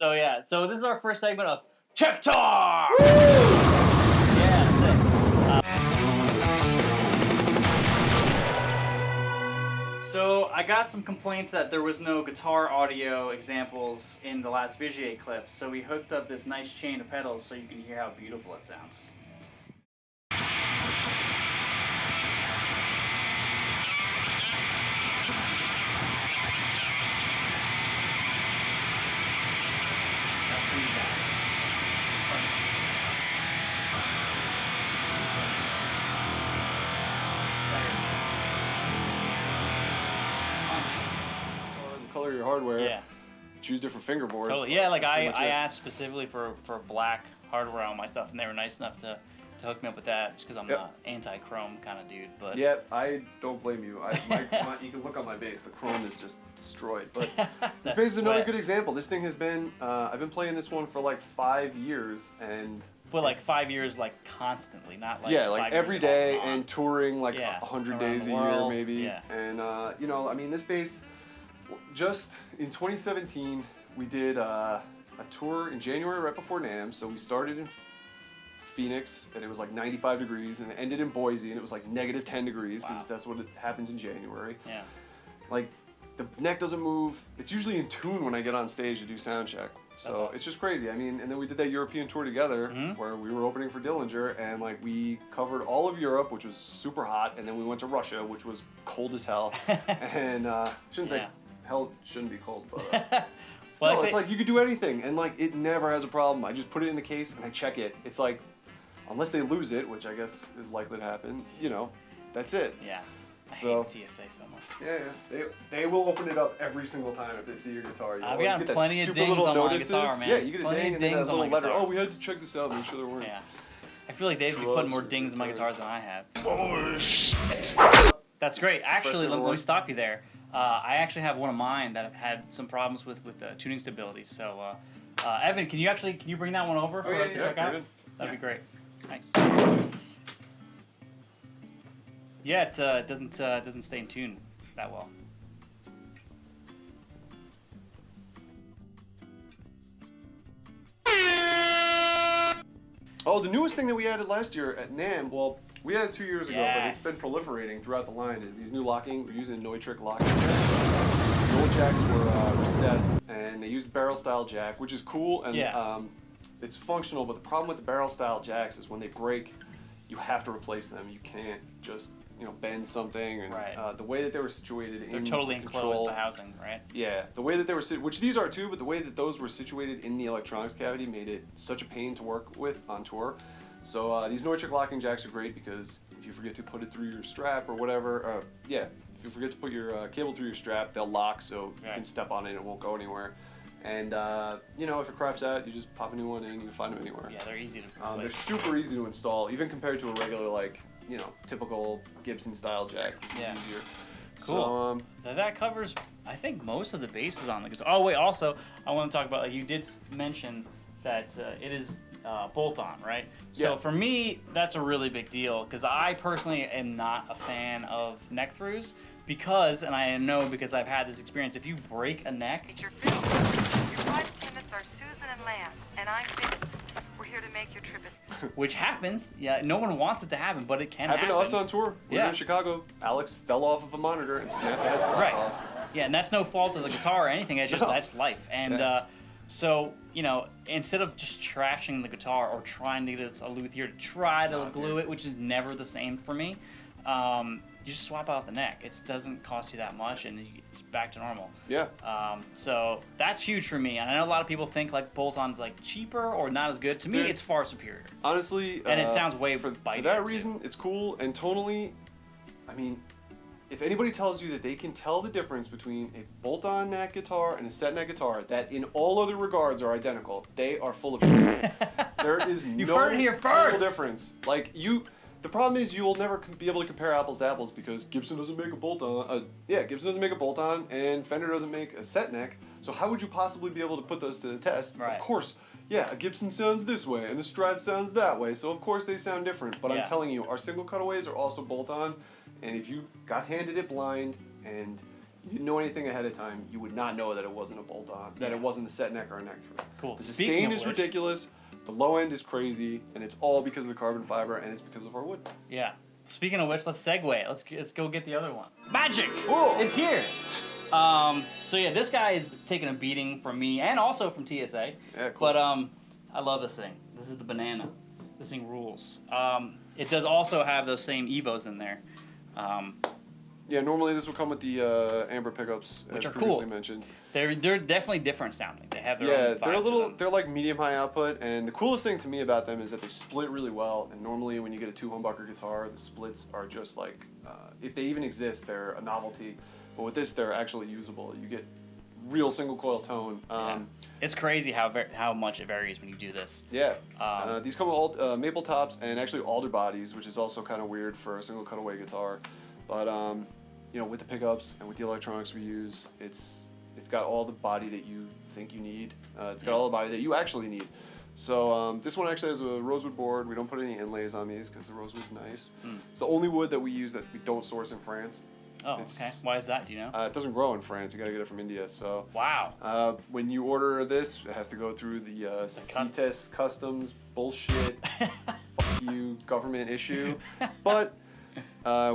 So yeah, so this is our first segment of Tech Talk! Yeah, that's it. So I got some complaints that there was no guitar audio examples in the last Vigier clip, so we hooked up this nice chain of pedals so you can hear how beautiful it sounds. That's for you guys. Perfect. The color of your hardware. Yeah. Choose different fingerboards. Totally. Yeah, like I asked specifically for black hardware on my stuff, and they were nice enough to hook me up with that, just because I'm an anti-chrome kind of dude. But yeah, I don't blame you. You can look on my bass. The chrome is just destroyed. But this bass is another good example. This thing has been. I've been playing this one for like 5 years, and. But like 5 years, like constantly, not like. Yeah, like every day and touring like 100 100 days a year maybe. Yeah. And you know, I mean, this bass. Just in 2017, we did a tour in January right before NAMM. So we started in Phoenix, and it was like 95 degrees, and it ended in Boise, and it was like negative 10 degrees, because that's what happens in January. Yeah. Like, the neck doesn't move. It's usually in tune when I get on stage to do sound check. So awesome. It's just crazy. I mean, and then we did that European tour together, where we were opening for Dillinger, and like we covered all of Europe, which was super hot, and then we went to Russia, which was cold as hell. And shouldn't say hell shouldn't be cold, but still, well, it's like you could do anything, and like it never has a problem. I just put it in the case and I check it. It's like, unless they lose it, which I guess is likely to happen, you know, that's it. Yeah. I hate TSA so much. Yeah. They will open it up every single time if they see your guitar. You I've gotten plenty of dings on my guitar, man. Yeah, you get a ding and then a little letter. Oh, we had to check this out, make sure there weren't. Yeah. I feel like they've been putting more dings in my guitars than I have. Bullshit. That's great. Actually, let me stop you there. I actually have one of mine that I've had some problems with tuning stability. So, Evan, can you bring that one over for us to check out? That'd be great. Thanks. Yeah, it doesn't stay in tune that well. Oh, the newest thing that we added last year at NAMM, well, we had it 2 years ago, but it's been proliferating throughout the line, is these new locking. We're using a Neutrik locking jack. The old jacks were recessed, and they used barrel-style jack, which is cool, and it's functional, but the problem with the barrel-style jacks is when they break, you have to replace them. You can't just, you know, bend something, and the way that they were situated They're totally enclosed, the housing, right? Yeah, the way that they were, which these are too, but the way that those were situated in the electronics cavity made it such a pain to work with on tour. So these Neutrik locking jacks are great because if you forget to put it through your strap or whatever, if you forget to put your cable through your strap, they'll lock, so you can step on it and it won't go anywhere. And you know, if it craps out, you just pop a new one in, you can find them anywhere. Yeah, they're easy to they're super easy to install, even compared to a regular, like, you know, typical Gibson style jack. This is easier. Cool. So, that covers, I think, most of the bases on the guitar. Oh wait, also I want to talk about, you did mention that it is bolt-on, right? So for me, that's a really big deal, because I personally am not a fan of neck throughs, because, and I know because I've had this experience, if you break a neck... Your flight attendants are Susan and Lance, and I'm Vicky. We're here to make your trip which happens. Yeah, no one wants it to happen, but it can happen. Happened to us on tour. We were in Chicago. Alex fell off of a monitor and snapped the headset off. Yeah, and that's no fault of the guitar or anything. It's just that's life. And so, you know, instead of just trashing the guitar or trying to get a luthier to try to glue it, which is never the same for me, you just swap out the neck. It doesn't cost you that much, and it's back to normal. Yeah. So that's huge for me. And I know a lot of people think like bolt-on's like cheaper or not as good. To me, it's far superior. Honestly, and it sounds way for that reason, it's cool. And tonally, I mean, if anybody tells you that they can tell the difference between a bolt-on neck guitar and a set neck guitar that in all other regards are identical, they are full of shit. There is no total difference. Like, the problem is you'll never be able to compare apples to apples because Gibson doesn't make a bolt-on. Gibson doesn't make a bolt-on, and Fender doesn't make a set neck. So how would you possibly be able to put those to the test? Right. Of course, a Gibson sounds this way, and the Strat sounds that way. So of course they sound different. But I'm telling you, our single cutaways are also bolt-on, and if you got handed it blind and you know anything ahead of time, you would not know that it wasn't a bolt-on, that it wasn't a set neck or a neck through. Cool. The sustain is ridiculous, the low end is crazy, and it's all because of the carbon fiber, and it's because of our wood. Yeah. Speaking of which, let's segue. Let's go get the other one. Magic! Whoa. It's here! So yeah, this guy is taking a beating from me and also from TSA. Yeah, cool. But I love this thing. This is the banana. This thing rules. It does also have those same Evos in there. Yeah, normally this will come with the amber pickups, which as are previously cool. mentioned. They're definitely different sounding. They have their own they're a little, vibes. they're like medium high output, and the coolest thing to me about them is that they split really well. And normally when you get a 2-humbucker guitar, the splits are just like, if they even exist, they're a novelty. But with this, they're actually usable. You get real single coil tone. It's crazy how much it varies when you do this. Yeah. These come with all maple tops and actually alder bodies, which is also kind of weird for a single cutaway guitar. But you know, with the pickups and with the electronics we use, it's got all the body that you think you need. It's got all the body that you actually need. So this one actually has a rosewood board. We don't put any inlays on these because the rosewood's nice. It's the only wood that we use that we don't source in France. Oh, okay. Why is that? Do you know? It doesn't grow in France. You got to get it from India. So wow. When you order this, it has to go through the CTES customs bullshit. Fuck you, government issue. But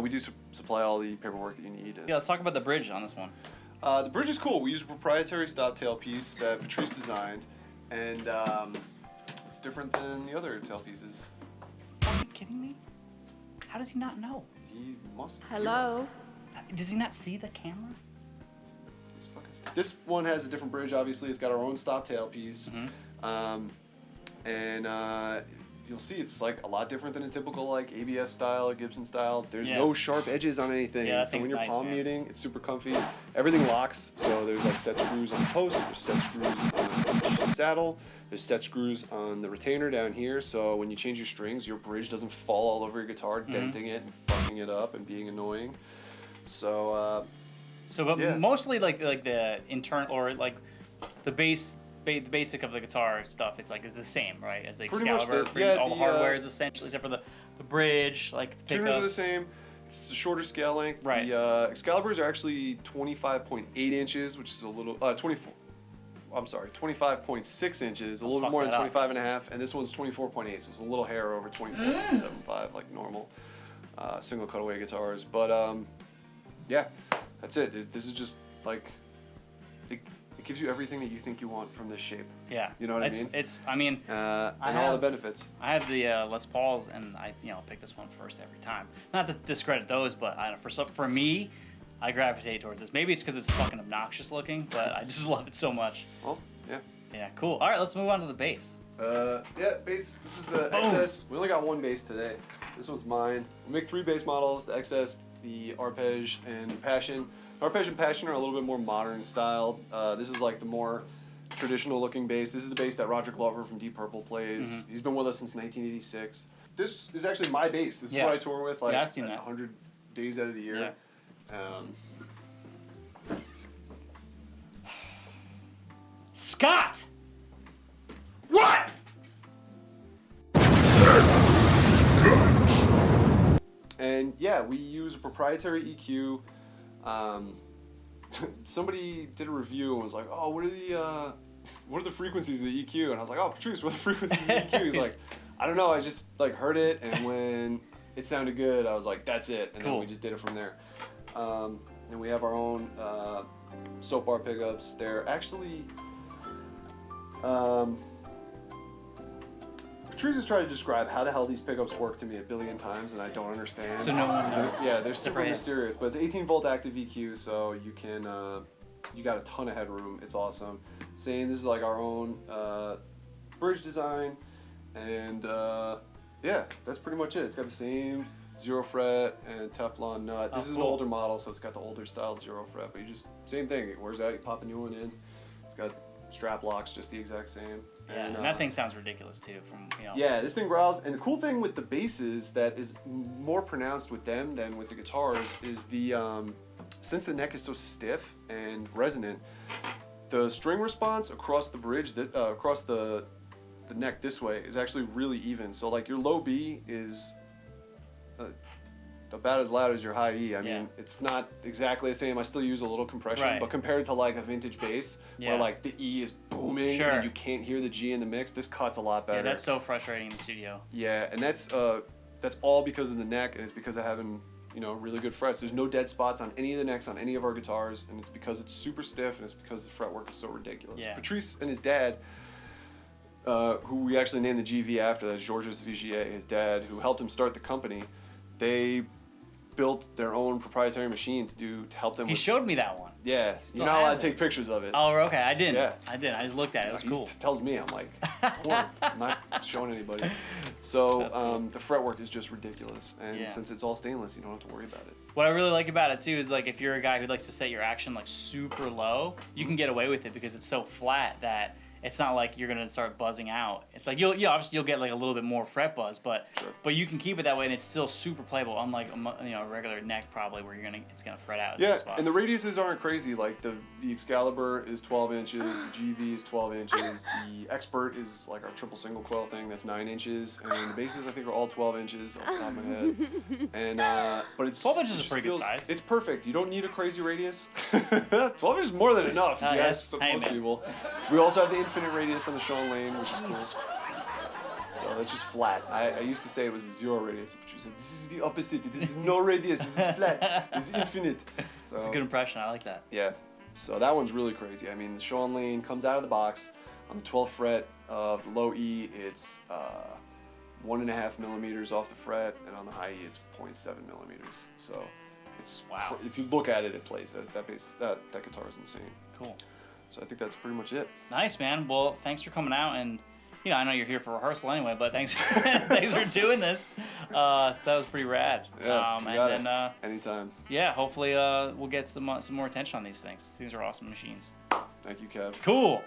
we do supply all the paperwork that you need. Yeah, let's talk about the bridge on this one. The bridge is cool. We use a proprietary stop tail piece that Patrice designed, and it's different than the other tail pieces. Are you kidding me? How does he not know? He must. Hello? Does he not see the camera? This one has a different bridge, obviously. It's got our own stop tail piece. And you'll see it's like a lot different than a typical like ABS style or Gibson style. There's no sharp edges on anything. Yeah, so when you're nice, palm man. muting, it's super comfy. Everything locks. So there's like set screws on the post, there's set screws on the saddle, there's set screws on the retainer down here. So when you change your strings, your bridge doesn't fall all over your guitar, denting it and fucking it up and being annoying. So mostly like the internal or like the basic of the guitar stuff, it's like the same, right? As the Excalibur, all the hardware is essentially, except for the bridge, like the pickups. Tuners are the same. It's a shorter scale length. Right. The Excaliburs are actually 25.8 inches, which is a little 25.6 inches, a little bit more than 25 and a half, and this one's 24.8, so it's a little hair over 24.75, like normal single cutaway guitars. But yeah, that's it. This is just like it gives you everything that you think you want from this shape. Yeah. You know what I mean? And all the benefits. I have the Les Pauls, and I pick this one first every time. Not to discredit those, but for me, I gravitate towards this. Maybe it's because it's fucking obnoxious looking, but I just love it so much. Well, yeah. Yeah, cool. All right, let's move on to the bass. Bass. This is the XS. We only got one bass today. This one's mine. We make 3 bass models: the XS, the Arpege, and the Passion. Arpege and Passion are a little bit more modern styled. This is like the more traditional looking bass. This is the bass that Roger Glover from Deep Purple plays. He's been with us since 1986. This is actually my bass. This is what I tour with like I've seen that. 100 days out of the year. Yeah. Scott! What? And yeah, we use a proprietary EQ. Somebody did a review and was like, "Oh, what are the frequencies of the EQ?" And I was like, "Oh, Patrice, what are the frequencies of the EQ?" He's like, "I don't know. I just like heard it, and when it sounded good, I was like, that's it." And then we just did it from there. And we have our own soap bar pickups. They're actually Patrice has tried to describe how the hell these pickups work to me a billion times, and I don't understand. So no one knows. Yeah, they're super mysterious, but it's 18 volt active EQ, so you can you got a ton of headroom. It's awesome. This is like our own bridge design, and yeah, that's pretty much it. It's got the same 0 fret and Teflon nut. This is an older model, so it's got the older style 0 fret, but you just same thing. It wears out, you pop a new one in. It's got strap locks, just the exact same. Yeah, and that thing sounds ridiculous too. Yeah, this thing growls. And the cool thing with the basses that is more pronounced with them than with the guitars is the since the neck is so stiff and resonant, the string response across the bridge, across the neck this way is actually really even. So like your low B is about as loud as your high E. I mean, it's not exactly the same. I still use a little compression, but compared to like a vintage bass, where like the E is booming and you can't hear the G in the mix, this cuts a lot better. Yeah, that's so frustrating in the studio. Yeah, and that's all because of the neck, and it's because of having, you know, really good frets. There's no dead spots on any of the necks on any of our guitars, and it's because it's super stiff, and it's because the fretwork is so ridiculous. Yeah. Patrice and his dad, who we actually named the GV after, that's Georges Vigier, his dad, who helped him start the company, they built their own proprietary machine to help them. He showed me that one. Yeah, you're not allowed to take pictures of it. Oh, okay, I didn't. Yeah. I didn't. I just looked at it. It was cool. He tells me, I'm like, I'm not showing anybody. So cool. The fretwork is just ridiculous, and since it's all stainless, you don't have to worry about it. What I really like about it too is like if you're a guy who likes to set your action like super low, you can get away with it because it's so flat that it's not like you're gonna start buzzing out. It's like obviously you'll get like a little bit more fret buzz, but you can keep it that way and it's still super playable. Unlike a regular neck probably where it's gonna fret out. Yeah, and the radiuses aren't crazy. Like the Excalibur is 12 inches, the GV is 12 inches, the Expert is like our triple single coil thing that's 9 inches, and the basses I think are all 12 inches off the top of my head. And but it's 12 inches is a pretty good size. It's perfect. You don't need a crazy radius. 12 inches is more than enough if you ask most people. We also have the infinite radius on the Sean Lane, which is cool. So it's just flat. I used to say it was a 0 radius, but you said this is the opposite. This is no radius. This is flat. This is infinite. So it's a good impression. I like that. Yeah. So that one's really crazy. I mean, the Sean Lane comes out of the box on the 12th fret of the low E. It's 1.5 millimeters off the fret, and on the high E, it's 0.7 millimeters. So it's if you look at it, it plays. That guitar is insane. Cool. So I think that's pretty much it. Nice, man. Well, thanks for coming out, and I know you're here for rehearsal anyway, but thanks for doing this. That was pretty rad. Yeah, anytime. Yeah, hopefully we'll get some more attention on these things. These are awesome machines. Thank you, Kev. Cool.